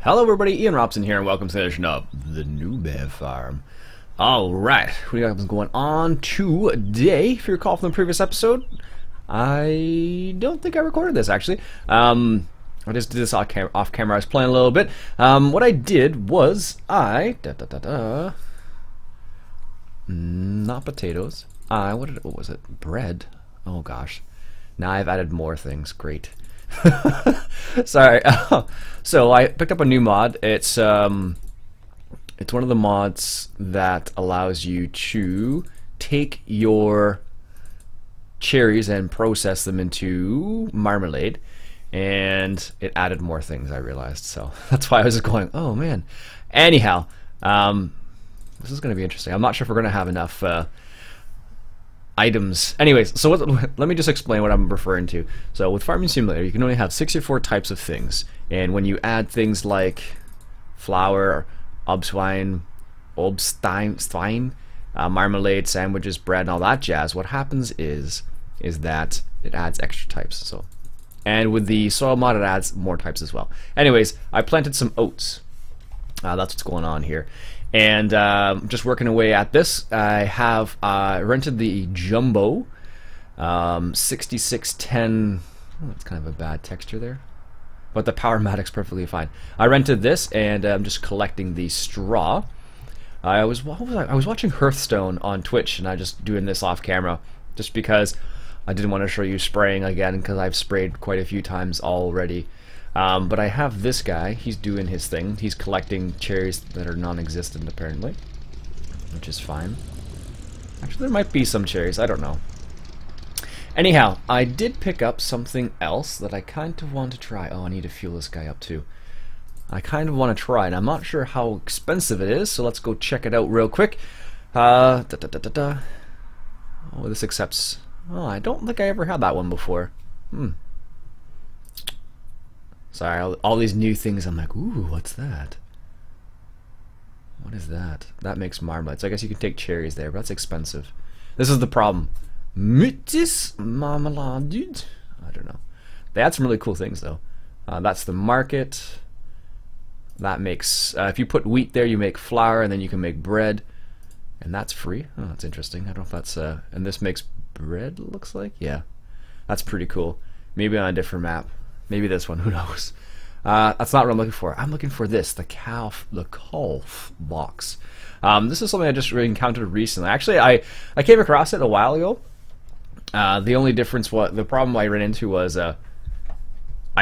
Hello everybody, Iain Robson here, and welcome to the edition of the Newbie Farm. Alright, what do you got going on today? If you recall from the previous episode, I don't think I recorded this actually. I just did this off camera. I was playing a little bit. What I did was not potatoes. What was it? Bread. Oh gosh. Now I've added more things. Great. Sorry. So I picked up a new mod. It's one of the mods that allows you to take your cherries and process them into marmalade, and it added more things, I realized. So that's why I was going, oh man. Anyhow, this is going to be interesting. I'm not sure if we're going to have enough items. Anyways, so let me just explain what I'm referring to. So with Farming Simulator, you can only have 64 types of things, and when you add things like flour, obstein, marmalade, sandwiches, bread, and all that jazz, what happens is that it adds extra types. So, and with the soil mod, it adds more types as well. Anyways, I planted some oats. That's what's going on here. And just working away at this, I have rented the Jumbo 6610. Oh, that's kind of a bad texture there, but the Powermatic's perfectly fine. I rented this, and I'm just collecting the straw. I was watching Hearthstone on Twitch, and I just doing this off camera, just because I didn't want to show you spraying again, because I've sprayed quite a few times already. But I have this guy. He's doing his thing. He's collecting cherries that are non-existent, apparently, which is fine. Actually, there might be some cherries. I don't know. Anyhow, I did pick up something else that I kind of want to try. Oh, I need to fuel this guy up too. I kind of want to try, and I'm not sure how expensive it is, so let's go check it out real quick. Oh, this accepts... Oh, I don't think I ever had that one before. Sorry, all these new things, I'm like, ooh, what's that? What is that? That makes marmalade. So I guess you can take cherries there, but that's expensive. This is the problem. Mytis marmalade? I don't know. They had some really cool things, though. That's the market. That makes, if you put wheat there, you make flour, and then you can make bread. And that's free. Oh, that's interesting. I don't know if that's, and this makes bread, it looks like? Yeah. That's pretty cool. Maybe on a different map. Maybe this one, who knows? That's not what I'm looking for. I'm looking for this, the calf box. This is something I just encountered recently. Actually, I came across it a while ago. The only difference, the problem I ran into was I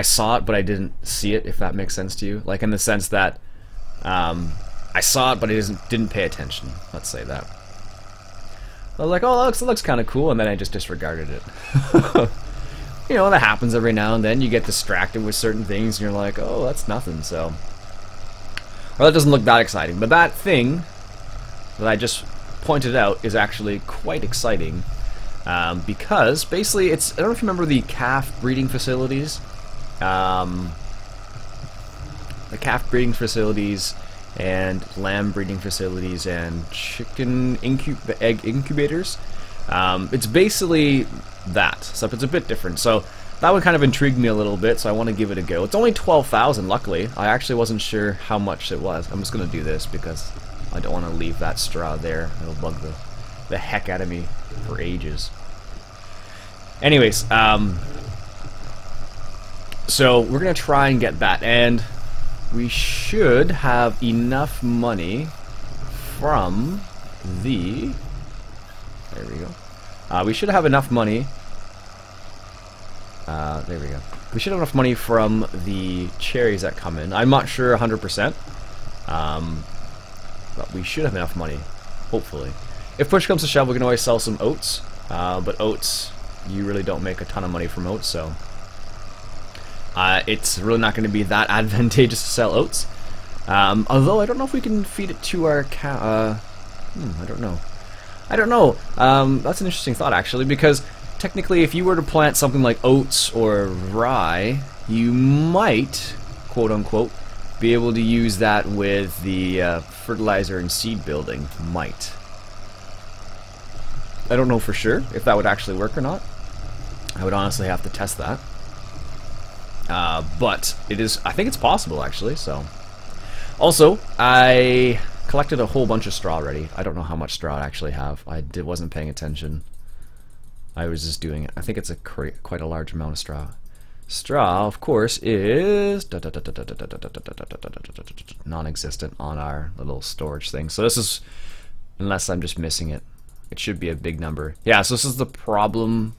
saw it, but I didn't see it, if that makes sense to you. Like in the sense that I saw it, but I didn't pay attention. Let's say that. I was like, oh, it looks kind of cool, and then I just disregarded it. You know, that happens every now and then. You get distracted with certain things, and you're like, oh, that's nothing, so... Well, that doesn't look that exciting. But that thing that I just pointed out is actually quite exciting. Because, basically, it's... I don't know if you remember the calf breeding facilities. The calf breeding facilities and lamb breeding facilities and chicken egg incubators. It's basically that, except it's a bit different. So that would kind of intrigue me a little bit, so I want to give it a go. It's only 12,000, luckily. I actually wasn't sure how much it was. I'm just going to do this because I don't want to leave that straw there. It'll bug the heck out of me for ages. Anyways, so we're going to try and get that, and we should have enough money from the... There we go. We should have enough money. There we go. We should have enough money from the cherries that come in. I'm not sure 100%. But we should have enough money. Hopefully. If push comes to shove, we can always sell some oats. But oats, you really don't make a ton of money from oats, so... it's really not going to be that advantageous to sell oats. Although, I don't know if we can feed it to our cow... I don't know. That's an interesting thought, actually, because technically if you were to plant something like oats or rye, you might, quote-unquote, be able to use that with the fertilizer and seed building. Might. I don't know for sure if that would actually work or not. I would honestly have to test that. But it is, I think it's possible, actually, so Also, I collected a whole bunch of straw already. I don't know how much straw I actually have. Wasn't paying attention. I was just doing it. I think it's quite a large amount of straw. Straw, of course, is non-existent on our little storage thing. So this is, unless I'm just missing it, it should be a big number. Yeah, so this is the problem.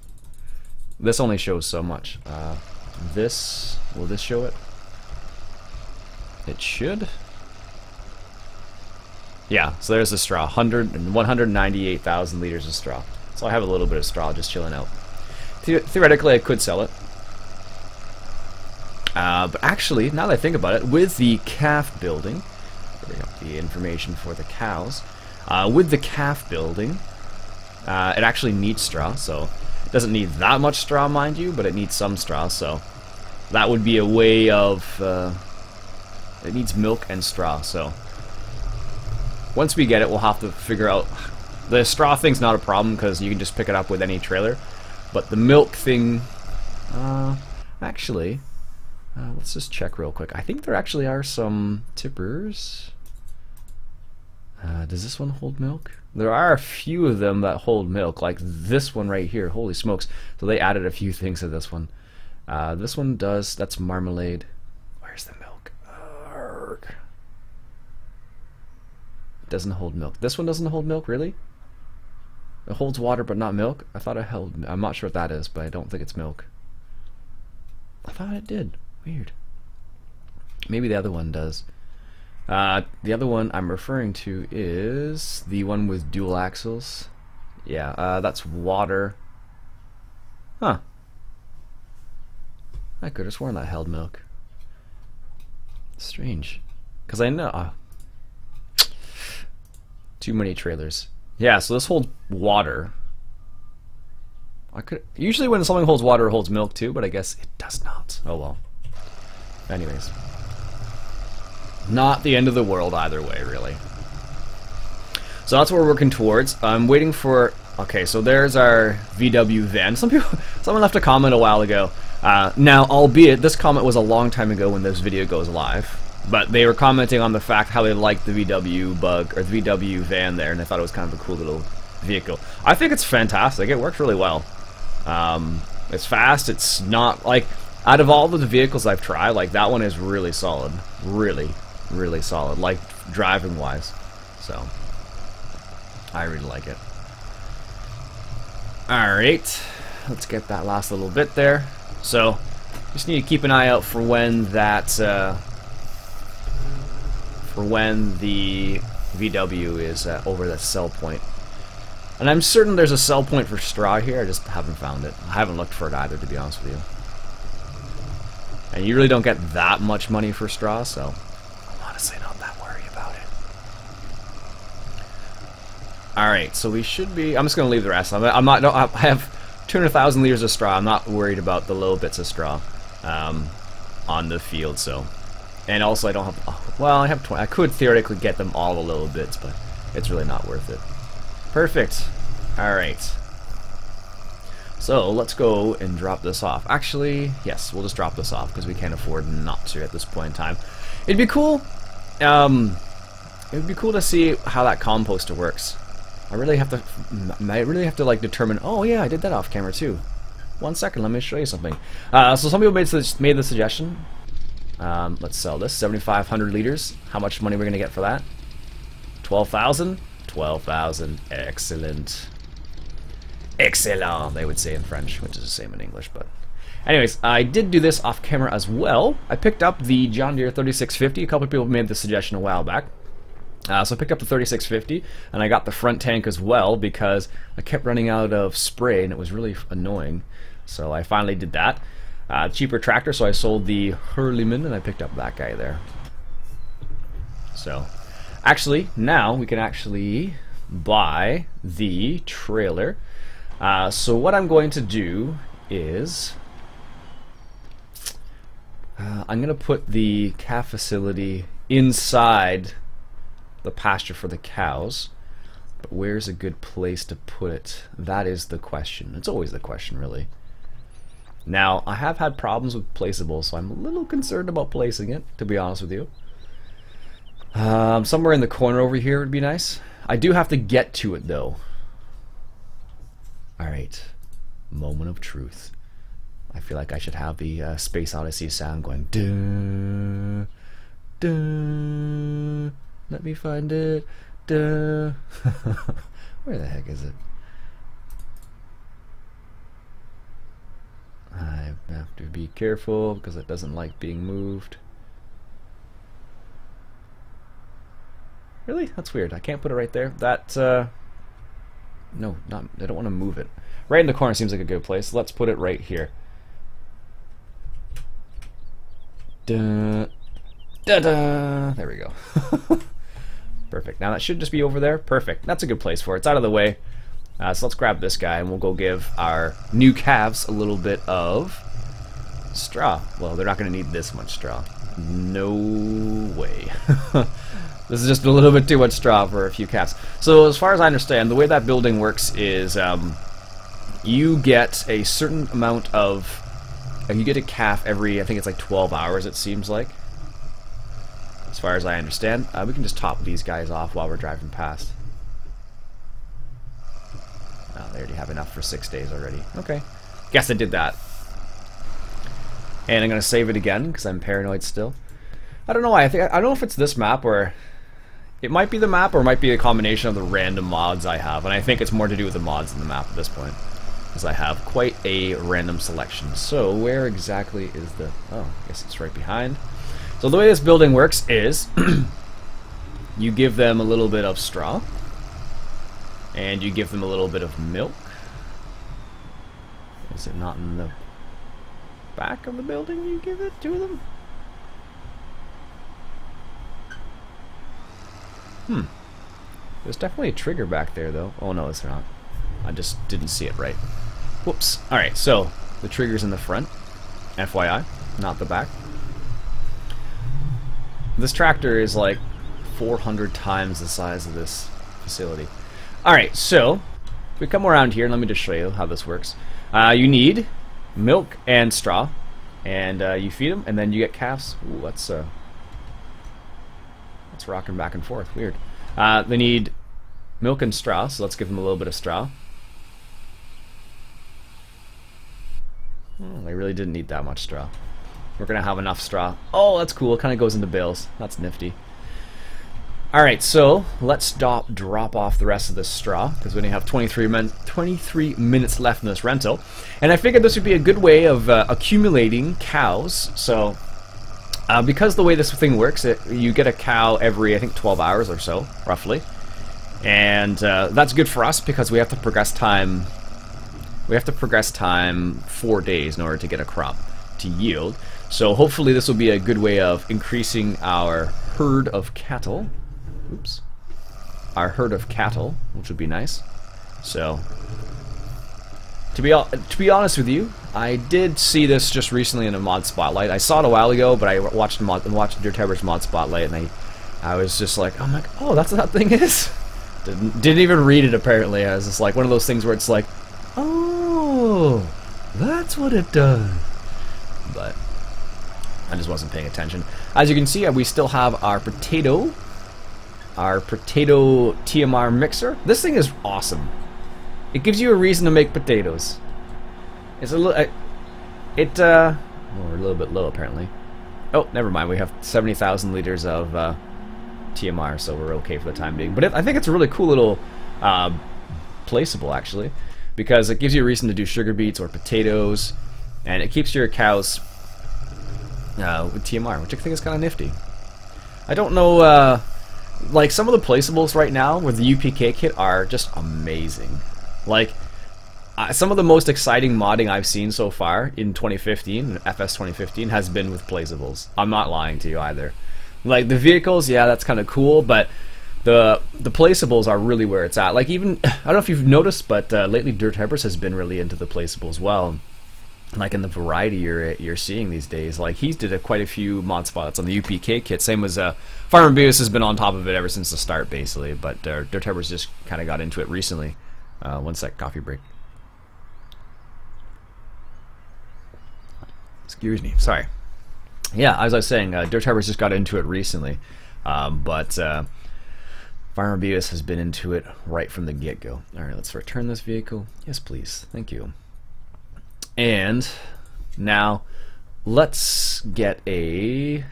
This only shows so much. Will this show it? It should. Yeah, so there's the straw. 198,000 liters of straw. So I have a little bit of straw just chilling out. Theoretically, I could sell it. But actually, now that I think about it, with the calf building, bring up the information for the cows. With the calf building, it actually needs straw, so it doesn't need that much straw, mind you, but it needs some straw, so that would be a way of... it needs milk and straw, so once we get it, we'll have to figure out... The straw thing's not a problem, because you can just pick it up with any trailer, but the milk thing... actually... let's just check real quick. I think there actually are some tippers. Does this one hold milk? There are a few of them that hold milk, like this one right here. Holy smokes. So they added a few things to this one. This one does. That's marmalade. Where's the milk? Arrgh. It doesn't hold milk. This one doesn't hold milk, really? It holds water but not milk? I thought it held... I'm not sure what that is, but I don't think it's milk. I thought it did. Weird. Maybe the other one does. The other one I'm referring to is the one with dual axles. Yeah, that's water. Huh. I could have sworn that held milk. Strange. Because I know... too many trailers. Yeah, so this holds water. Usually when something holds water, it holds milk too, but I guess it does not. Oh well. Anyways. Not the end of the world either way, really. So that's what we're working towards. I'm waiting for... Okay, so there's our VW van. Someone left a comment a while ago. Now, albeit, this comment was a long time ago when this video goes live. But they were commenting on the fact how they liked the VW bug, or the VW van there, and they thought it was kind of a cool little vehicle. I think it's fantastic. It works really well. It's fast. It's not like... Out of all of the vehicles I've tried, like, that one is really solid. Really, really solid. Like, driving-wise. So, I really like it. Alright. Let's get that last little bit there. So, just need to keep an eye out for when that... for when the VW is over the sell point. And I'm certain there's a sell point for straw here, I just haven't found it. I haven't looked for it either, to be honest with you. And you really don't get that much money for straw, so I'm honestly not that worried about it. Alright, so we should be... I'm just going to leave the rest. I have 200,000 liters of straw. I'm not worried about the little bits of straw on the field, so... And also I don't have... Well, I have 20. I could theoretically get them all the little bits, but it's really not worth it. Perfect. Alright. So, let's go and drop this off. Actually, yes, we'll just drop this off because we can't afford not to at this point in time. It'd be cool. It would be cool to see how that composter works. I really have to like determine. Oh yeah, I did that off camera too. 1 second, let me show you something. So some people made the suggestion. Let's sell this 7,500 liters. How much money we're gonna get for that? 12,000. 12,000. Excellent. Excellent, they would say in French, which is the same in English, but... Anyways, I did do this off camera as well. I picked up the John Deere 3650. A couple of people made the suggestion a while back. So I picked up the 3650, and I got the front tank as well because I kept running out of spray, and it was really annoying. So I finally did that. Cheaper tractor, so I sold the Hurleyman, and I picked up that guy there. So, actually, now we can actually buy the trailer. So what I'm going to do is I'm going to put the calf facility inside the pasture for the cows. But where's a good place to put it? That is the question. It's always the question, really. Now, I have had problems with placeable, so I'm a little concerned about placing it, to be honest with you. Somewhere in the corner over here would be nice. I do have to get to it though. Alright. Moment of truth. I feel like I should have the Space Odyssey sound going. Duh, duh, let me find it. Duh. Where the heck is it? I have to be careful because it doesn't like being moved. Really? That's weird. I can't put it right there. That, no, not, I don't want to move it. Right in the corner seems like a good place. Let's put it right here. Da, da, da. There we go. Perfect. Now that should just be over there. Perfect. That's a good place for it. It's out of the way. So let's grab this guy and we'll go give our new calves a little bit of straw. Well, they're not going to need this much straw. No way. This is just a little bit too much straw for a few calves. So as far as I understand, the way that building works is you get a certain amount of... you get a calf every, I think it's like 12 hours it seems like. As far as I understand. We can just top these guys off while we're driving past. Oh, they already have enough for 6 days already. Okay. Guess I did that. And I'm going to save it again because I'm paranoid still. I don't know why. I don't know if it's this map or... It might be the map or it might be a combination of the random mods I have. And I think it's more to do with the mods than the map at this point. Because I have quite a random selection. So where exactly is the... Oh, I guess it's right behind. So the way this building works is... you give them a little bit of straw. And you give them a little bit of milk. Is it not in the back of the building you give it to them? There's definitely a trigger back there though. Oh no, it's not. I just didn't see it right. Whoops. Alright, so the trigger's in the front. FYI, not the back. This tractor is like 400 times the size of this facility. Alright, so if we come around here, let me just show you how this works. You need milk and straw, and you feed them, and then you get calves. Ooh, that's rocking back and forth. Weird. They need milk and straw, so let's give them a little bit of straw. Oh, they really didn't need that much straw. We're gonna have enough straw. Oh, that's cool. It kind of goes into bales. That's nifty. Alright, so let's drop off the rest of this straw, because we only have 23 minutes left in this rental. And I figured this would be a good way of accumulating cows. So, because the way this thing works, you get a cow every, I think, 12 hours or so, roughly. And that's good for us, because we have to progress time... We have to progress time 4 days in order to get a crop to yield. So hopefully this will be a good way of increasing our herd of cattle. Oops. Our herd of cattle, which would be nice. So, to be honest with you, I did see this just recently in a mod spotlight. I saw it a while ago, but I watched Dirttiber's mod spotlight, and I was just like, I'm like, oh, that's what that thing is. Didn't even read it apparently. I was just like one of those things where it's like, oh, that's what it does. But I just wasn't paying attention. As you can see, we still have our potato TMR mixer. This thing is awesome. It gives you a reason to make potatoes. It's a little, we're a little bit low apparently. Oh, never mind. We have 70,000 liters of TMR, so we're okay for the time being. But I think it's a really cool little placeable actually, because it gives you a reason to do sugar beets or potatoes, and it keeps your cows with TMR, which I think is kind of nifty. I don't know. Like, some of the placeables right now with the UPK kit are just amazing. Like, some of the most exciting modding I've seen so far in 2015, FS 2015, has been with placeables. I'm not lying to you either. Like, the vehicles, yeah, that's kind of cool, but the placeables are really where it's at. Like, even, I don't know if you've noticed, but lately Dirttiber has been really into the placeable as well. Like, in the variety you're seeing these days. Like, he's did quite a few mod spots on the UPK kit. Same as Farmer Beavis has been on top of it ever since the start, basically. But Dirttiber's just kind of got into it recently. One sec, coffee break. Excuse me, sorry. Yeah, as I was saying, Dirttiber's just got into it recently. But Farmer Beavis has been into it right from the get-go. Alright, let's return this vehicle. Yes, please. Thank you. And now let's get a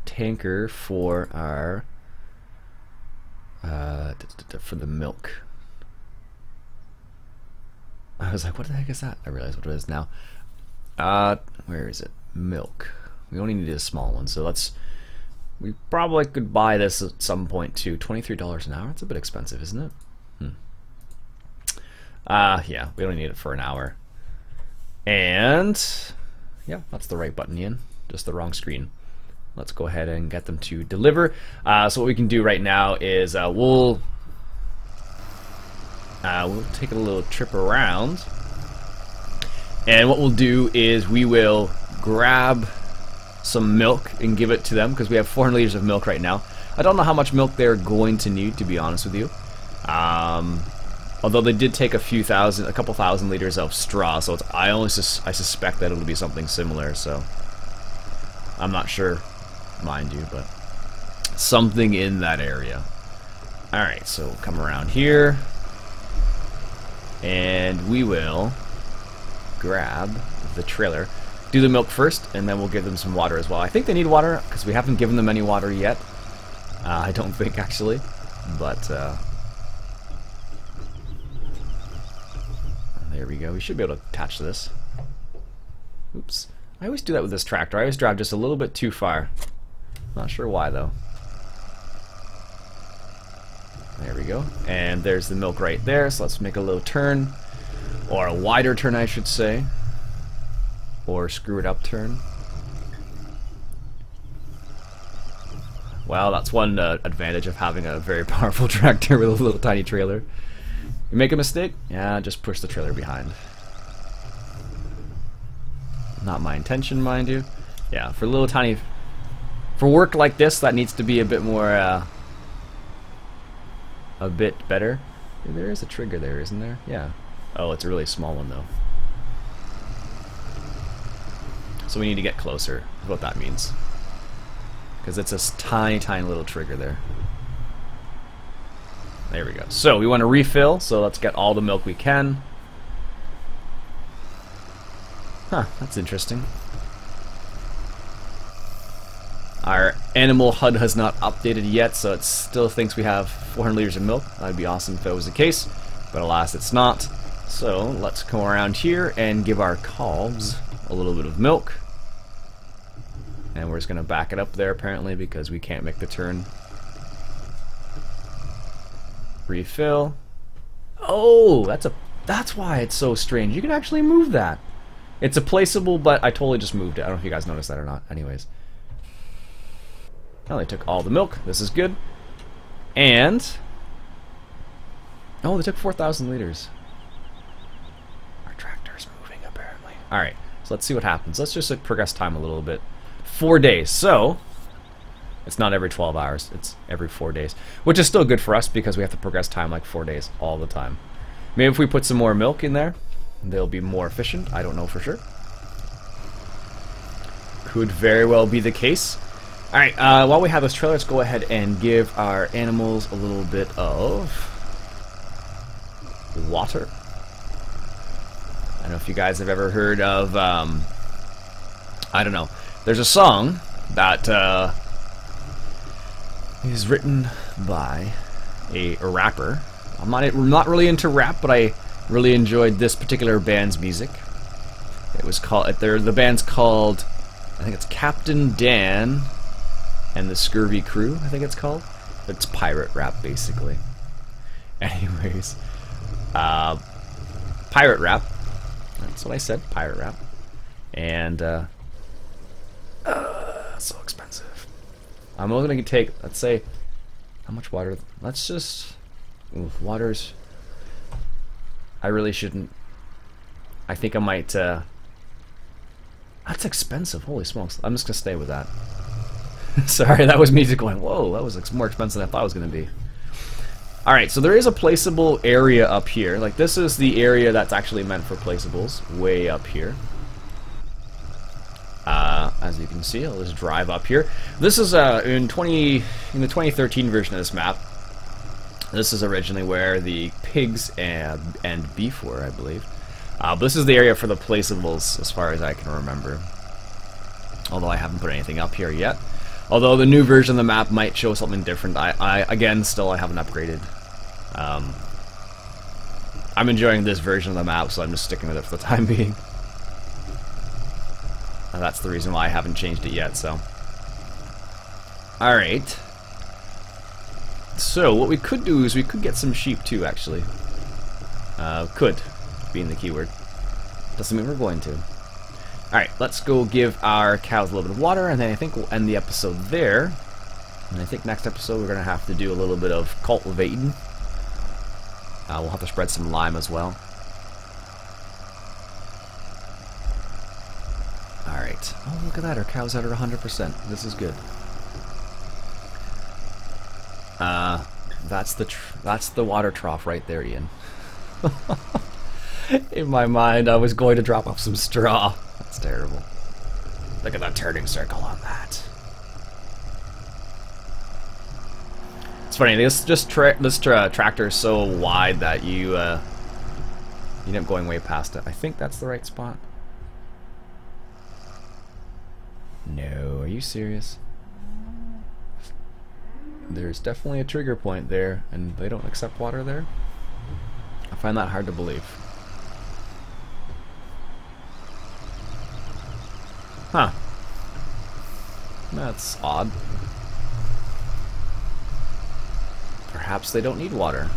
tanker for our for the milk. I was like, what the heck is that? I realize what it is now. Where is it? Milk. We only need a small one, so we probably could buy this at some point too. $23 an hour? It's a bit expensive, isn't it? Yeah, we only need it for an hour. And yeah, that's the right button, Iain. Just the wrong screen. Let's go ahead and get them to deliver. So what we can do right now is we'll take a little trip around, and what we'll do is we will grab some milk and give it to them, because we have 400 liters of milk right now. I don't know how much milk they're going to need, to be honest with you. Although they did take a couple thousand liters of straw, so I suspect that it'll be something similar. So I'm not sure, mind you, but something in that area. All right, so we'll come around here, and we will grab the trailer. Do the milk first, and then we'll give them some water as well. I think they need water, because we haven't given them any water yet. I don't think, actually, but there we go. We should be able to attach this. Oops. I always do that with this tractor. I always drive just a little bit too far. Not sure why, though. There we go. And there's the milk right there, so let's make a little turn. Or a wider turn, I should say. Or screw it up turn. Well, that's one advantage of having a very powerful tractor with a little tiny trailer. You make a mistake? Yeah, just push the trailer behind. Not my intention, mind you. Yeah, for little tiny... For work like this, that needs to be a bit more... a bit better. There is a trigger there, isn't there? Yeah. Oh, it's a really small one, though. So we need to get closer, is what that means. Because it's a tiny, tiny little trigger there. There we go. So we want to refill, so let's get all the milk we can. Huh, that's interesting. Our animal HUD has not updated yet, so it still thinks we have 400 liters of milk. That'd be awesome if that was the case, but alas, it's not. So let's come around here and give our calves a little bit of milk. And we're just going to back it up there, apparently, because we can't make the turn. Refill. Oh, that's why it's so strange. You can actually move that. It's a placeable, but I totally just moved it. I don't know if you guys noticed that or not. Anyways. Well, they took all the milk. This is good. And... oh, they took 4,000 liters. Our tractor's moving, apparently. Alright, so let's see what happens. Let's just progress time a little bit. 4 days, so... it's not every 12 hours, it's every 4 days. Which is still good for us, because we have to progress time like 4 days all the time. Maybe if we put some more milk in there, they'll be more efficient. I don't know for sure. Could very well be the case. Alright, while we have this trailer, let's go ahead and give our animals a little bit of water. I don't know if you guys have ever heard of, I don't know. There's a song that is written by a rapper. I'm not really into rap, but I really enjoyed this particular band's music. It was called, the band's called, I think it's Captain Dan and the Scurvy Crew, I think it's called. It's pirate rap, basically. Anyways, pirate rap. That's what I said, pirate rap. And, so expensive. I'm only going to take, let's say, how much water? Let's just, water's, I really shouldn't, I think I might, that's expensive, holy smokes. I'm just going to stay with that. Sorry, that was me just going, whoa, that was more expensive than I thought it was going to be. Alright, so there is a placeable area up here. Like, this is the area that's actually meant for placeables, way up here. as you can see. I'll just drive up here. This is in the 2013 version of this map. This is originally where the pigs and beef were, I believe. This is the area for the placeables, as far as I can remember. Although I haven't put anything up here yet. Although the new version of the map might show something different. Again, still I haven't upgraded. I'm enjoying this version of the map, so I'm just sticking with it for the time being. And that's the reason why I haven't changed it yet, so. Alright. So, what we could do is we could get some sheep too, actually. Could, being the keyword. Doesn't mean we're going to. Alright, let's go give our cows a little bit of water, and then I think we'll end the episode there. And I think next episode we're going to have to do a little bit of cultivating. We'll have to spread some lime as well. Alright. Oh, look at that. Our cows are at 100%. This is good. That's the water trough right there, Ian. In my mind, I was going to drop off some straw. That's terrible. Look at that turning circle on that. It's funny. This tractor is so wide that you end up going way past it. I think that's the right spot. No, are you serious? There's definitely a trigger point there, and they don't accept water there? I find that hard to believe. Huh. That's odd. Perhaps they don't need water.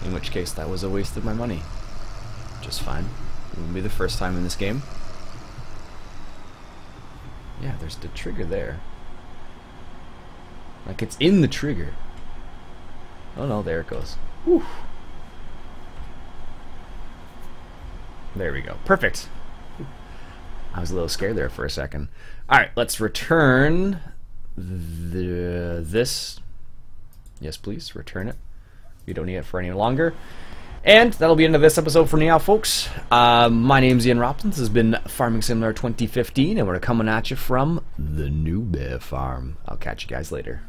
In which case, that was a waste of my money. Just fine. It wouldn't be the first time in this game. Yeah, there's the trigger there. Like it's in the trigger. Oh no, there it goes. Whew. There we go. Perfect. I was a little scared there for a second. Alright, let's return this. Yes, please, return it. We don't need it for any longer. And that'll be the end of this episode for now, folks. My name's Iain Robson. This has been Farming Simulator 2015, and we're coming at you from the Newbie Farm. I'll catch you guys later.